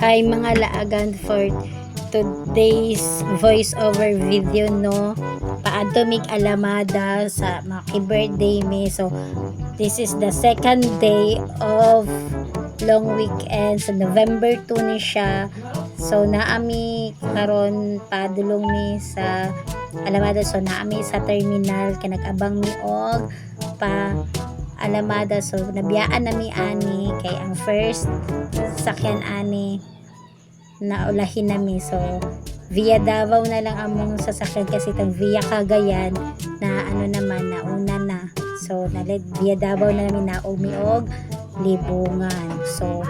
Hi mga laagan, for today's voice-over video, no, paadto mig alamada sa mga birthday me. So this is the second day of long weekend, so November 2 ni siya. So naami karon padulong mi sa alamada, so naami sa terminal kay nag-abang mi og pa alamada. So nabiyaan nami ani kay ang first sakyan ani na ulahin nami. So via Davao na lang among sasakyan kasi tang via Cagayan na ano naman na una na. So nalit via Davao na namin na umiog Libungan. So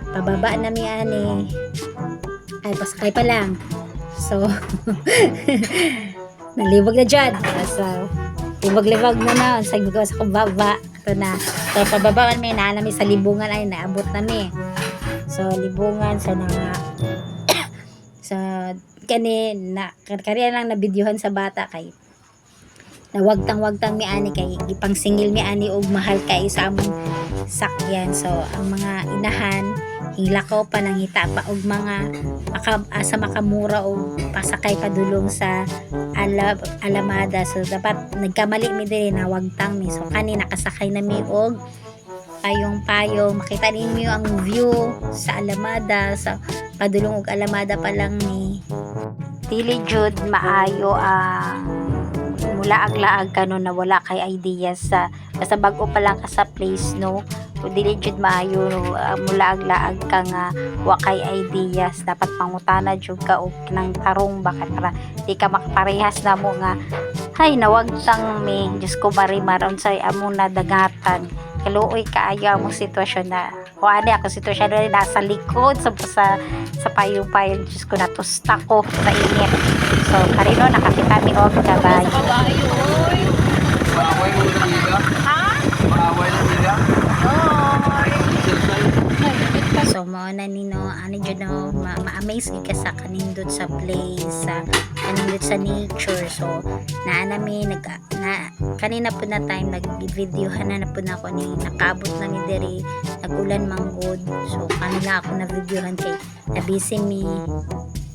pababa nami ani ay pasakay pa lang. So nalibog na dyan. So libog-libog na na sa kumbaba. Ito na. So pababa man may naanami sa Libungan ay naabot nami. So Libungan sa nga sa kani na kariya lang na videohan sa bata kay na wagtang mi ani kay gipang singil mi ani og mahal kay sa among sakyan. So ang mga inahan hilakaw pa nang hita pa og mga asa makamura og pasakay padulong sa alamada. So dapat nagkamali mi diri na wagtang mi. So kani nakasakay na mi og payong makita ninyo ang view sa alamada, sa padulong og alamada pa lang ni dili jud maayo ang mula aglaag kanon na wala kay ideas sa basta bag-o pa lang ka sa place, no, o dili jud maayo mula aglaag ka nga wa kay ideas. Dapat pangutana jud ka og nang tarong baka para di ka makaparehas na mo nga hay nawagtang mi Diyos ko marimar unsay amo na dagatan kaluoy kaayo among sitwasyon na o ani ako sitwasyon na nasa likod sa payong-payong. Diyos ko natusta ko sa init. So karino nakakita mi og kabayo. Maaway mo na nila? Ha? Maaway na nila? So mo na nino ani jud no ma-amaze ka sa kanindot sa place, sa kanindot sa nature. So naa nami kanina po na time nag-videohan na po na ako ni nakabot na mi diri nagulan manggod. So kanila ako na videohan kay nabisi mi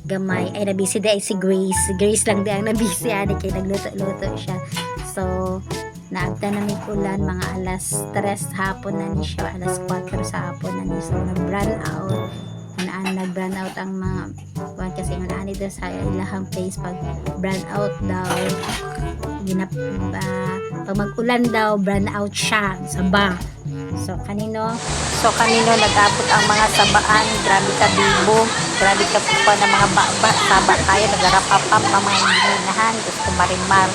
gamay ay nabisi di ay si Grace lang di ang nabisi ani kay nagluto-luto siya. So naagta na may ulan mga alas 3 hapon na ni siya, alas 4 sa hapon na ni. So nag-brand out nag-brand out ang mga kasi nga naani daw sa ilahang place pag brand out daw pag mag-ulan daw brand out siya sa ba. So kanino nag-abot ang mga sabaan. Grabe ka bibo, grabe ka po ng mga saba tayo nagarapapap ang mga hinahan. Gusto marimar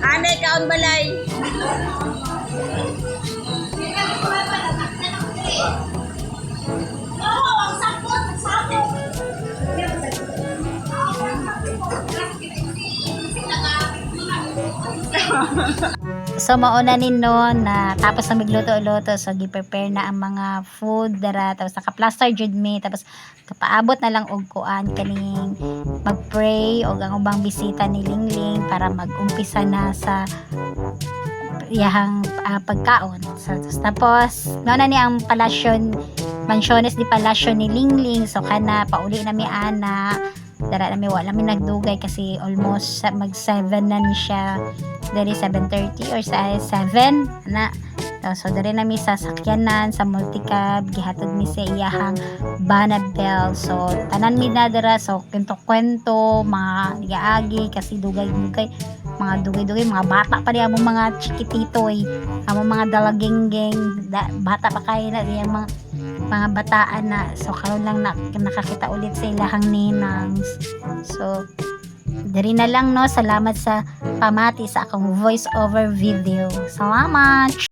Anay kaon balay. So mauna ninno na tapos na migluto-luto, so gi-prepare na ang mga food dara, tapos naka-plaster jud mi, tapos kapaabot na lang og kuan kaning mag-pray og ang ubang bisita ni Lingling para mag-umpisa na sa iyahang pagkaon. So tapos mauna ni ang palasyon Mansiones di Palacio ni Lingling. So kana pauli na mi ana. Dara na mi wala mi nagdugay kasi almost mag 7 na ni siya. Dali 7:30 or sa 7 na. So dali na mi sa sakyanan sa multicab gihatod mi sa iyahang Banabel. So tanan mi na dara, so kwento-kwento mga giagi kasi dugay-dugay mga bata pa rin among mga chikititoy, among mga dalagenggeng bata pa kayo na yung mga bataan na. So karon lang nakakita ulit sa ilahang ninangs. So diri na lang no, salamat sa pamati sa akong voice over video. Salamat.